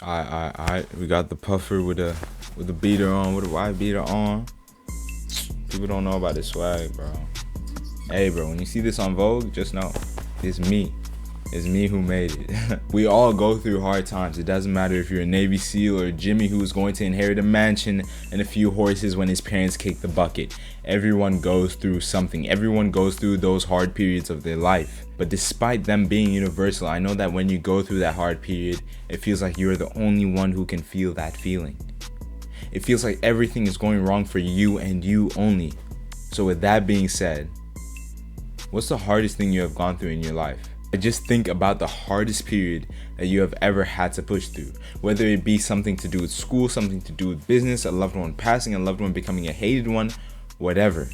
We got the puffer with the beater on, with the white beater on. People don't know about this swag, bro. Hey, bro, when you see this on Vogue, just know it's me. It's me who made it. We all go through hard times. It doesn't matter if you're a Navy SEAL or Jimmy who's going to inherit a mansion and a few horses when his parents kick the bucket. Everyone goes through something. Everyone goes through those hard periods of their life. But despite them being universal, I know that when you go through that hard period, it feels like you're the only one who can feel that feeling. It feels like everything is going wrong for you and you only. So with that being said, what's the hardest thing you have gone through in your life? Just think about the hardest period that you have ever had to push through. Whether it be something to do with school, something to do with business, a loved one passing, a loved one becoming a hated one, whatever.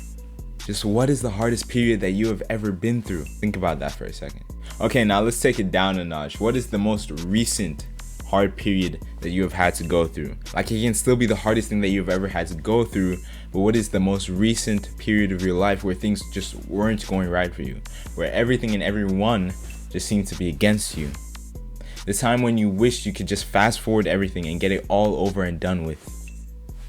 Just what is the hardest period that you have ever been through? Think about that for a second. Okay, now let's take it down a notch. What is the most recent hard period that you have had to go through? Like, it can still be the hardest thing that you've ever had to go through, but what is the most recent period of your life where things just weren't going right for you? Where everything and everyone just seemed to be against you? The time when you wished you could just fast forward everything and get it all over and done with.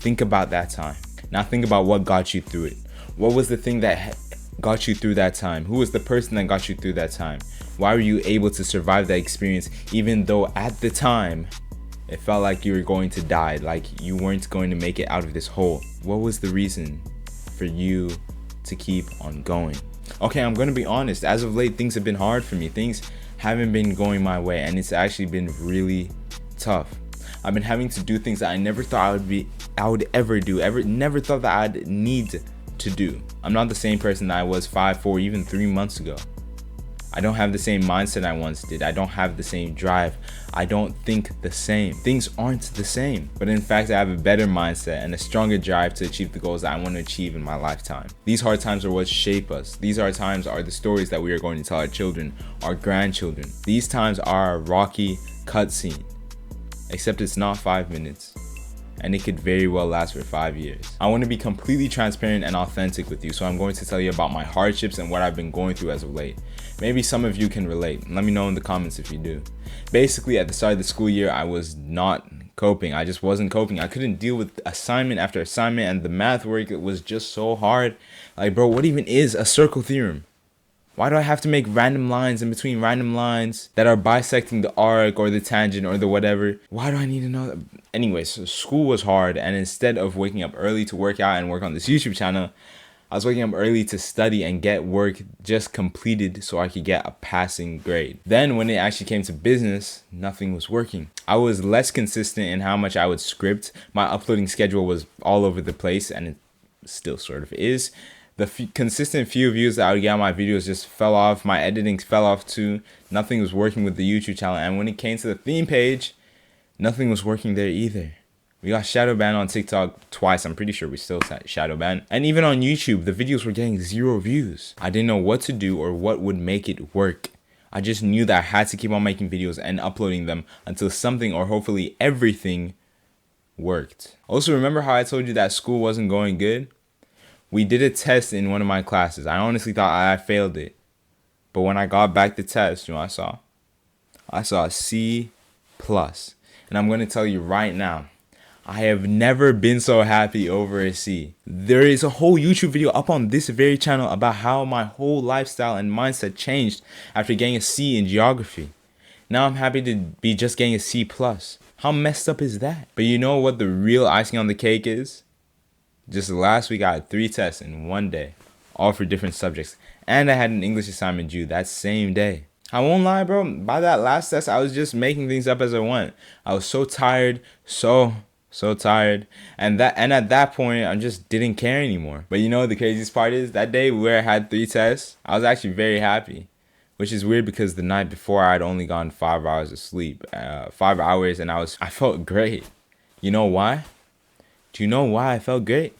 Think about that time. Now think about what got you through it. What was the thing that got you through that time? Who was the person that got you through that time? Why were you able to survive that experience even though at the time it felt like you were going to die, like you weren't going to make it out of this hole? What was the reason for you to keep on going? Okay, I'm gonna be honest, as of late things have been hard for me. Things haven't been going my way and it's actually been really tough. I've been having to do things that I never thought I would ever do, never thought that I'd need to do. I'm not the same person that I was 5, 4, even 3 months ago. I don't have the same mindset I once did. I don't have the same drive. I don't think the same. Things aren't the same. But in fact, I have a better mindset and a stronger drive to achieve the goals that I want to achieve in my lifetime. These hard times are what shape us. These hard times are the stories that we are going to tell our children, our grandchildren. These times are a rocky cutscene, except it's not 5 minutes. And it could very well last for 5 years. I want to be completely transparent and authentic with you, so I'm going to tell you about my hardships and what I've been going through as of late. Maybe some of you can relate. Let me know in the comments if you do. Basically, at the start of the school year, I was not coping. I just wasn't coping. I couldn't deal with assignment after assignment, and the math work, it was just so hard. Like, bro, what even is a circle theorem? Why do I have to make random lines in between random lines that are bisecting the arc or the tangent or the whatever? Why do I need to know that? Anyways, so school was hard, and instead of waking up early to work out and work on this YouTube channel, I was waking up early to study and get work just completed so I could get a passing grade. Then when it actually came to business, nothing was working. I was less consistent in how much I would script. My uploading schedule was all over the place, and it still sort of is. The consistent few views that I would get on my videos just fell off. My editing fell off too. Nothing was working with the YouTube channel. And when it came to the theme page, nothing was working there either. We got shadow banned on TikTok twice. I'm pretty sure we still shadow banned. And even on YouTube, the videos were getting 0 views. I didn't know what to do or what would make it work. I just knew that I had to keep on making videos and uploading them until something or hopefully everything worked. Also, remember how I told you that school wasn't going good? We did a test in one of my classes. I honestly thought I failed it. But when I got back the test, you know what I saw? I saw a C+. And I'm going to tell you right now, I have never been so happy over a C. There is a whole YouTube video up on this very channel about how my whole lifestyle and mindset changed after getting a C in geography. Now I'm happy to be just getting a C+. How messed up is that? But you know what the real icing on the cake is? Just last week I had 3 tests in one day, all for different subjects. And I had an English assignment due that same day. I won't lie, bro. By that last test, I was just making things up as I went. I was so tired, so tired. And at that point, I just didn't care anymore. But you know the craziest part is, that day where I had 3 tests, I was actually very happy. Which is weird because the night before I'd only gotten 5 hours of sleep. 5 hours, and I felt great. You know why? Do you know why I felt great?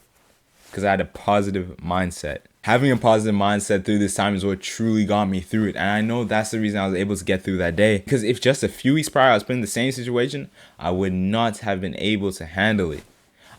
Because I had a positive mindset. Having a positive mindset through this time is what truly got me through it. And I know that's the reason I was able to get through that day. Because if just a few weeks prior I was put in the same situation, I would not have been able to handle it.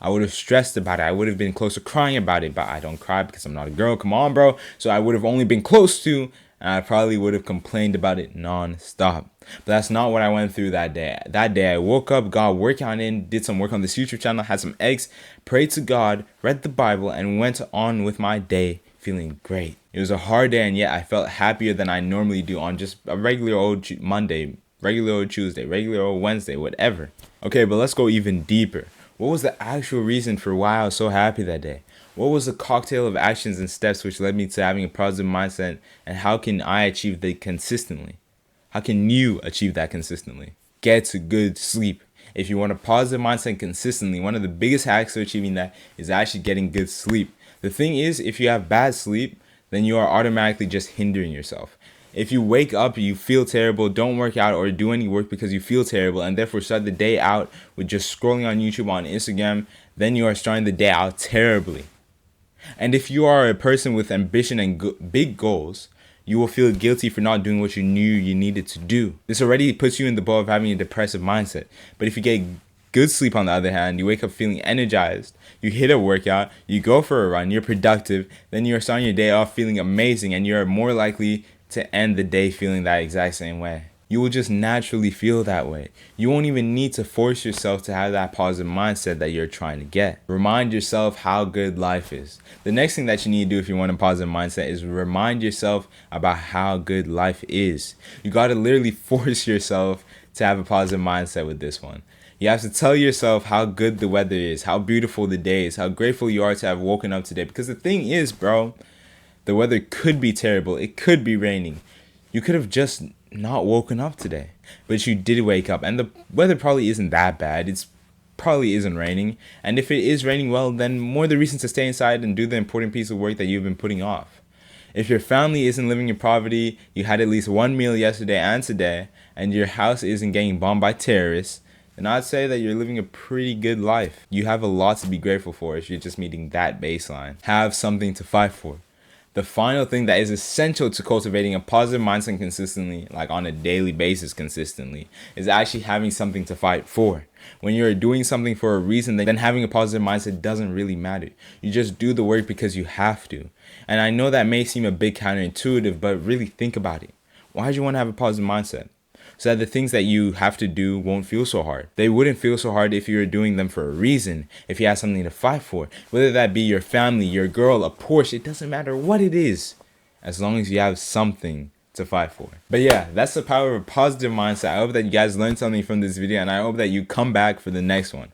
I would have stressed about it. I would have been close to crying about it. But I don't cry because I'm not a girl. Come on, bro. So I would have only been close to, and I probably would have complained about it non-stop. But that's not what I went through that day. That day I woke up, got workout in, did some work on this YouTube channel, had some eggs, prayed to God, read the Bible, and went on with my day feeling great. It was a hard day, and yet I felt happier than I normally do on just a regular old Monday, regular old Tuesday, regular old Wednesday, whatever. Okay, but let's go even deeper. What was the actual reason for why I was so happy that day? What was the cocktail of actions and steps which led me to having a positive mindset, and how can I achieve that consistently? How can you achieve that consistently? Get good sleep. If you want a positive mindset consistently, one of the biggest hacks to achieving that is actually getting good sleep. The thing is, if you have bad sleep, then you are automatically just hindering yourself. If you wake up, you feel terrible, don't work out or do any work because you feel terrible, and therefore start the day out with just scrolling on YouTube, on Instagram, then you are starting the day out terribly. And if you are a person with ambition and big goals, you will feel guilty for not doing what you knew you needed to do. This already puts you in the boat of having a depressive mindset. But if you get good sleep, on the other hand, you wake up feeling energized, you hit a workout, you go for a run, you're productive, then you're starting your day off feeling amazing, and you're more likely to end the day feeling that exact same way. You will just naturally feel that way. You won't even need to force yourself to have that positive mindset that you're trying to get. Remind yourself how good life is. The next thing that you need to do if you want a positive mindset is remind yourself about how good life is. You got to literally force yourself to have a positive mindset with this one. You have to tell yourself how good the weather is, how beautiful the day is, how grateful you are to have woken up today. Because the thing is, bro, the weather could be terrible. It could be raining. You could have just not woken up today, but you did wake up, and the weather probably isn't that bad. It's probably isn't raining, and if it is raining, well, then more the reason to stay inside and do the important piece of work that you've been putting off. If your family isn't living in poverty, you had at least one meal yesterday and today, and your house isn't getting bombed by terrorists, then I'd say that you're living a pretty good life. You have a lot to be grateful for if you're just meeting that baseline. Have something to fight for. The final thing that is essential to cultivating a positive mindset consistently, like on a daily basis consistently, is actually having something to fight for. When you're doing something for a reason, then having a positive mindset doesn't really matter. You just do the work because you have to. And I know that may seem a bit counterintuitive, but really think about it. Why do you want to have a positive mindset? So that the things that you have to do won't feel so hard. They wouldn't feel so hard if you were doing them for a reason, if you had something to fight for. Whether that be your family, your girl, a Porsche, it doesn't matter what it is, as long as you have something to fight for. But yeah, that's the power of a positive mindset. I hope that you guys learned something from this video, and I hope that you come back for the next one.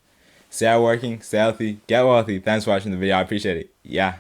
Stay out working, stay healthy, get wealthy. Thanks for watching the video. I appreciate it. Yeah.